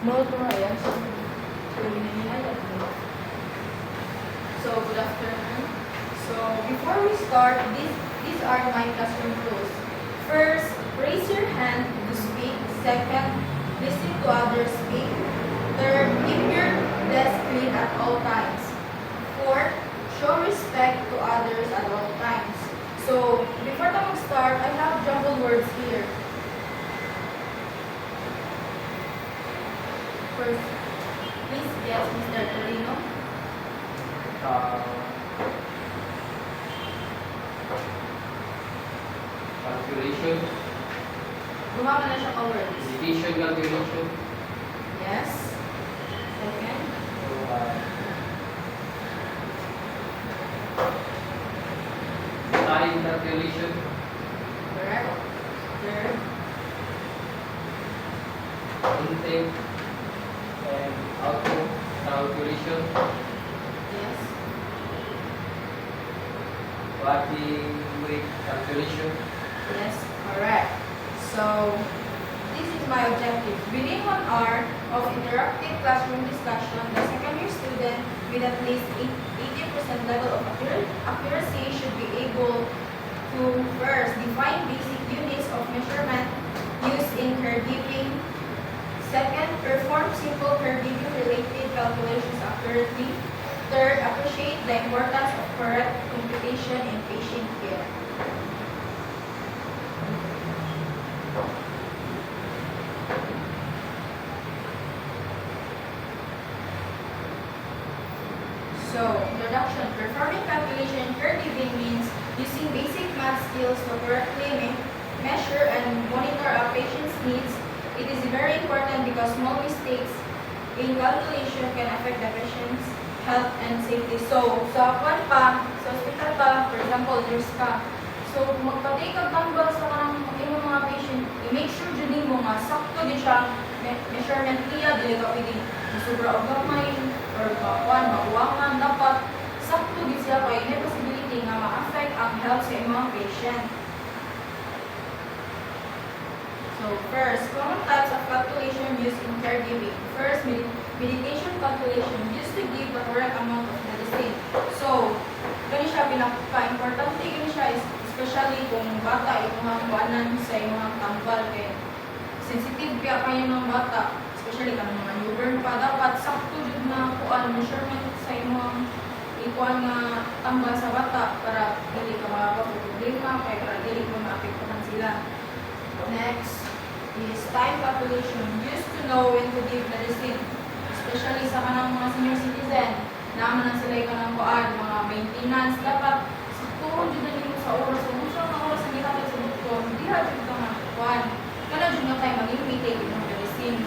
No, ayan. So, good afternoon. So, before we start, these are my classroom rules. First, raise your hand to speak. Second, listen to others speak. Third, keep your desk clean at all times. Fourth, show respect to others at all times. So, before I start, I have jumbled words here. First, please guess Mr. Torino. Calculation, Gumawa na siya ka words. division calculation, Yes. Second. so, time calculation, Correct. Third. intake, and output calculation, Yes. body weight calculation. Yes. Correct. So, this is my objective. Within 1 hour of interactive classroom discussion, the second year student with at least 80% level of accuracy should be able to first define basic units of measurement used in caregiving. Second, perform simple caregiving related calculations accurately. Third, appreciate the importance of correct computation in patient care. So, introduction. Performing calculation in caregiving means using basic math skills to correctly measure and monitor a patient's needs. It is very important because small mistakes in calculation can affect the patient's health and safety. So, sa hospital pa, for example, nurse ka. So, kung magpatay kag tambal sa kanang imong mga patient, i-make sure dyan mo nga sakto din siya measurement niya, dili ka pwedeng sobra o gamay or makuwangan, dapat sakto din siya kaya may possibility nga ma-affect ang health sa imong patient. So first, common types of calculation used in caregiving. First, medication calculation used to give the correct amount of medicine. So, gani siya pinaka-importante gani siya especially kung bata itong kuanan sa imong tambal kay sensitive kaya kayo ng bata, especially kanang mga newborn pa, dapat sakto jud na kuan measurement sa imong ikuan nga tambal sa bata para dili ka makapag-problema kay para dili mo maapektuhan sila. Next is time calculation. Used to know when to give medicine, especially sa kanang mga senior citizen. Naman na sila kanang kuan, mga maintenance, dapat sakto jud na nimo sa oras. Kung sa mga oras ang gihatag sa doktor, hindi ra jud ka nga kuan. Kana jud nga tayo mag-imitate ng medicine.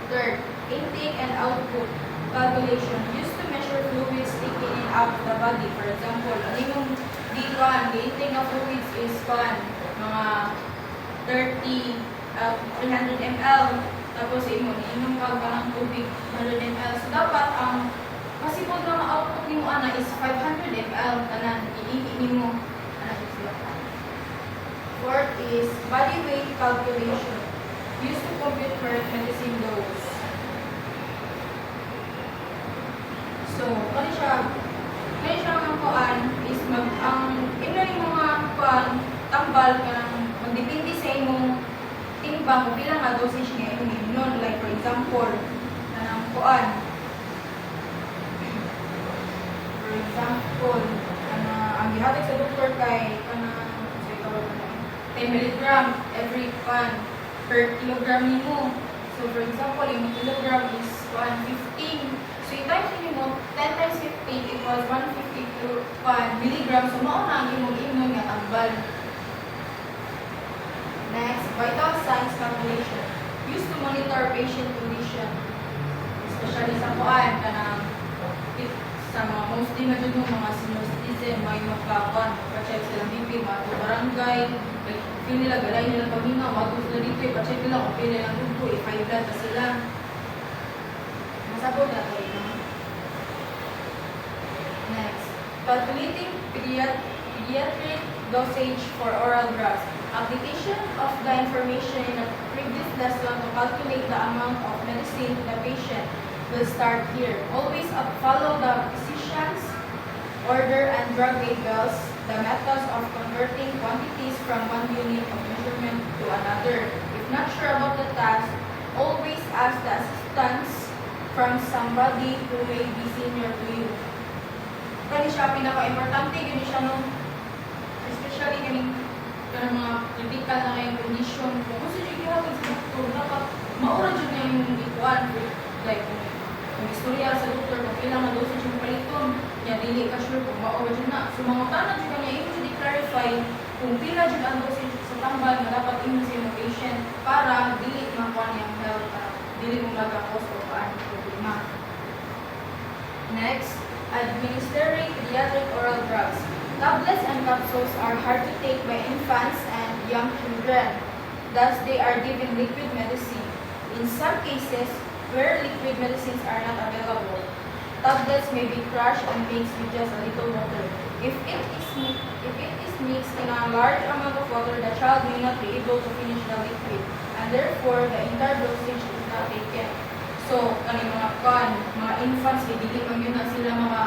Third, intake and output calculation. Used to measure fluids taken in and out of the body. For example, ang imong the intake of fluids is mga 300 ml. Tapos inom ka ng tubig 100 ml. So dapat ang possible na ma-output nimo ana is 500 ml tanan iihi nimo ana sila. Fourth is body weight calculation. Used to compute correct medicine dose. So, kani siya ang kuan is ang inay mga kuan tambal kanang magdepende sa imong timbang kung pila nga dosage nga imong inon. Like for example, kanang kuan. For example, ang gihatag sa doktor kay kanang 10 mg every per kilogram nimo. So for example, yung kilogram is 115. So i-times nimo 10 times 15 equals 152 milligram. So mao na ang imong inon nga tambal. Next, vital signs calculation. Used to monitor patient condition. Especially sa kuan kanang sa mga mostly na dito mga senior citizen, may magkakuan, pa-check silang BP, mga barangay, feel nila, galay nila pamina, mato sila dito, pa-check nila kung feel nila dugo, high blood na sila. Masabot na ito, no? Next, calculating pediatric dosage for oral drugs. Application of the information in the previous lesson to calculate the amount of medicine to the patient will start here. Always follow the physician's order and drug labels, the methods of converting quantities from one unit of measurement to another. If not sure about the task, always ask the assistance from somebody who may be senior to you. Kani siya pinaka-importante, yun siya no, especially kaning mga critical na kayong condition. Kung gusto nyo ihawag sa doktor, dapat maura dyan na yung ikuan. Like, kung istorya sa doktor, kung kailang na dosage yung paliton, niya dili ka sure kung maura dyan na. So, mga tanan dyan niya, imo dyan i-clarify kung pila dyan ang dosage sa tambal na dapat imo sa yung patient para dili makuha niyang health, dili mo magkakos o paan problema. Next, administering pediatric oral drugs. Tablets and capsules are hard to take by infants and young children. Thus, they are given liquid medicine. In some cases, where liquid medicines are not available, tablets may be crushed and mixed with just a little water. If it is mixed in a large amount of water, the child may not be able to finish the liquid, and therefore the entire dosage is not taken. So, kani mga infants, dili man yun na sila mga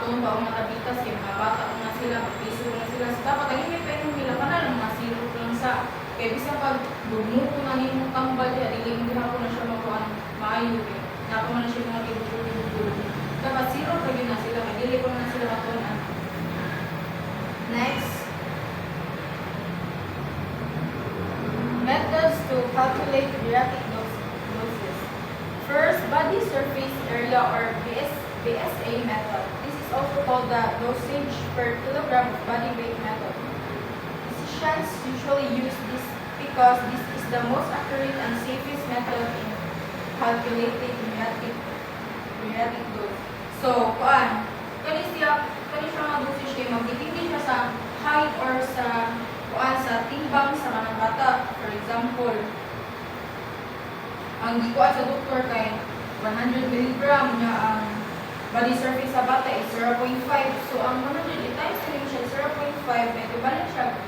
tumba o mga tabitas, kaya mga bata o nga sila, magpiso na sila. So, dapat ang imay pa yung nila ka na mga syrup lang sa, kaya bisa pag bumuko na niyong tambal, kaya dili mo gihapon na siya makuhaan maayo, kaya nakuha na siya mga kibuto. Dapat syrup lagi na sila, kaya dili ko na sila makuhaan. Next, methods to calculate pediatric doses. First, body surface area or BSA method. This is also called the dosage per kilogram of body weight method. Physicians usually use this because this is the most accurate and safest method in calculating pediatric dose. So, kani siya mga dosage kay magdepende siya sa height or sa timbang sa mga bata. For example, ang gikuan sa doktor kay 100 mg niya ang body surface sa bata is 0.5. So, ang 100 times na siya 0.5, may balik siya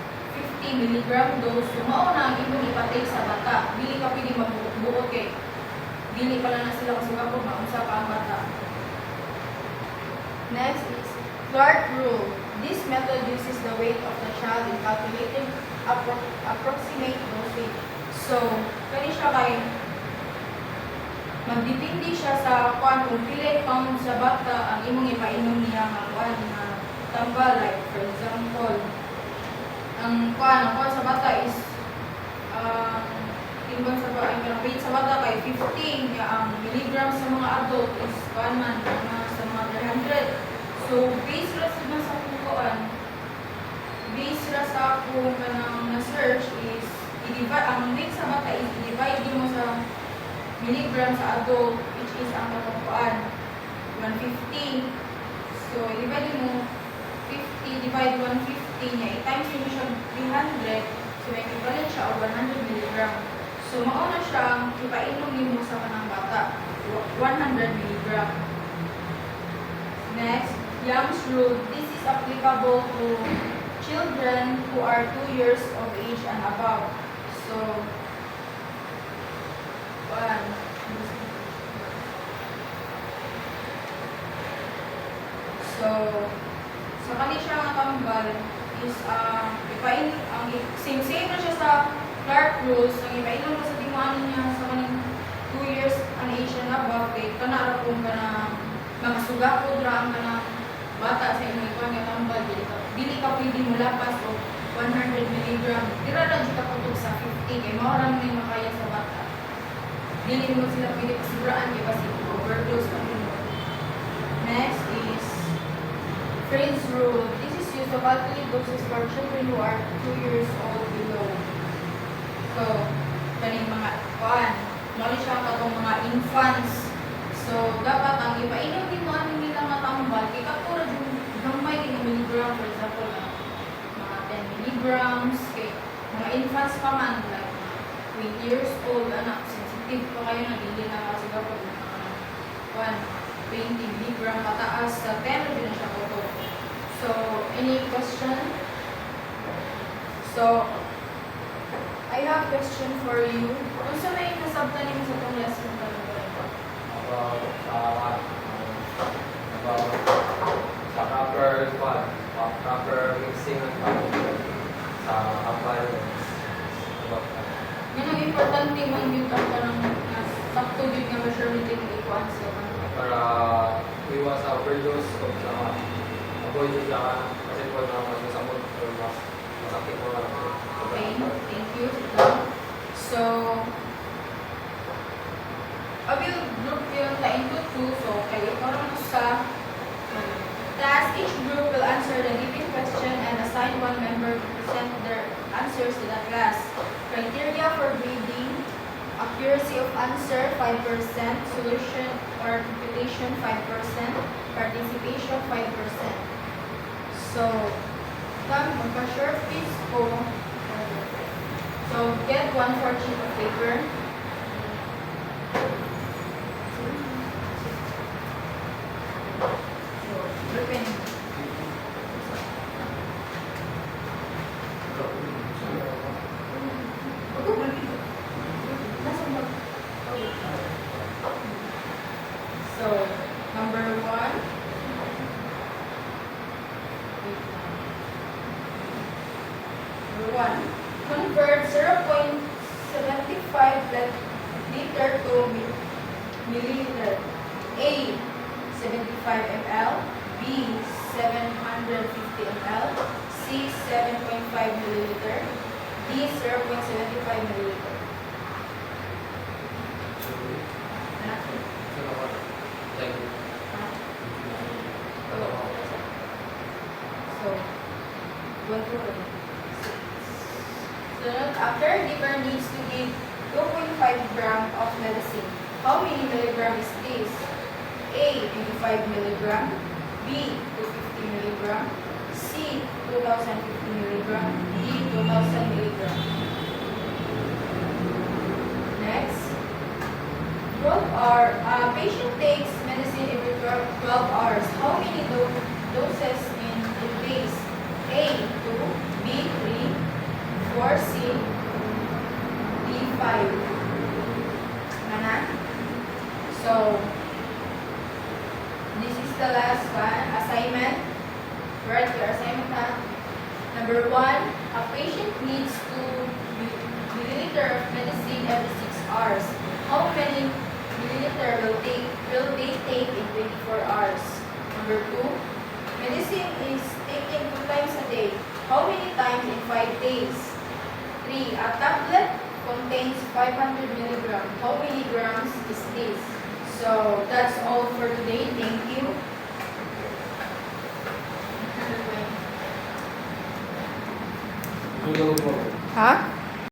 50 mg dose. So, mauna ang imong ipatake sa bata. Dili ka pwede magbuot kay dili pala na sila kasuga po maunsa pa ang bata. Next is Clark rule. This method uses the weight of the child in calculating approximate dosage. So, kani siya kay magdepende siya sa kung pila pound sa bata ang imong ipainom niya nga tambal. Like for example, ang sa bata is timbang sa bata, ang weight sa bata kay 15, ang milligrams sa mga adult is sa mga 300. So based ra sa based ra sa akong kanang na-search is i-divide ang weight sa bata is i-divide mo sa milligram sa adult, which is ang katungkuan 150. So, i-divide mo 50 divide 150 niya, i-times mo siya 300, so may equivalent siya o 100 milligram. So, mauna siya ang ipainom mo sa kanang bata, 100 milligram. Next, Young's rule. This is applicable to children who are 2 years of age and above. So, sa kani siya nga tambal is same na siya sa Clark rules. Ang ipainom na sa timuan niya sa kaning 2 years ang age and above, kay kanara kung mga suga po dra ang kanang bata sa inyong ikuan nga tambal, dili ka pwede mo lapas o 100 mg. Dira ra jud ka putog sa 50 kay mao ra man makaya sa bata. Dili mo sila pwede pasiguraan kay basi overdose pa nimo. Next is Friend's rule. This is used to calculate doses for children who are 2 years old below. So, kaning mga knowledge siya katong mga infants. So, dapat ang ipainom din mo aning nila nga tambal kay kapura yung gamay kay milligram, for example, mga 10 milligrams kay mga infants pa man, like 20 years old, anak, sensitive pa kayo na dili na kasi kapag 20 milligram pataas sa 10 din na siya po. So, any question? So, I have question for you. Kung sa may nasabtan mo sa itong lesson talaga? About sa proper mixing ng tubig sa appliance. About that. Yan ang importante man yun ang parang sakto yun nga measurement yung ikuan sa kanila. Para iwas sa overdose o saka avoid yung saka kasi po na masasabot o masakit mo lang. Okay, thank you. So, I will group yun na into two. So, kayo parang sa task, each group will answer the given question and assign one member to present their answers to the class. Criteria for grading: accuracy of answer 5%, solution or computation 5%, participation 5%. So, magpa-short piece ko. So, get 1/4 sheet of paper. So, open. So, number 1. Number 1. Convert 0.75 liter to milliliter. A, 75 ml. B, 750 ml. C, 7.5 milliliter. D, 0.75 milliliter. Anak ko. Thank you. So, so after giver needs to give 2.5 gram of medicine. How many milligram is this? A, 25 milligram. B, 250 milligram. C, 2050 milligram. D, 2000 milligram. Next. 12 hours. Patient takes medicine every 12 hours. How many doses in days? A, 2, B, 3, 4, C, D, 5. Mana? So, this is the last one. Assignment. Write your assignment ha. Number 1, a patient needs 2 milliliter of medicine every 6 hours. How many milliliter will they take in 24 hours? Number 2, medicine is taken 2 times a day. How many times in 5 days? 3, a tablet contains 500 milligrams. How many grams is this? So, that's all for today. Thank you. Tulog mo. Huh?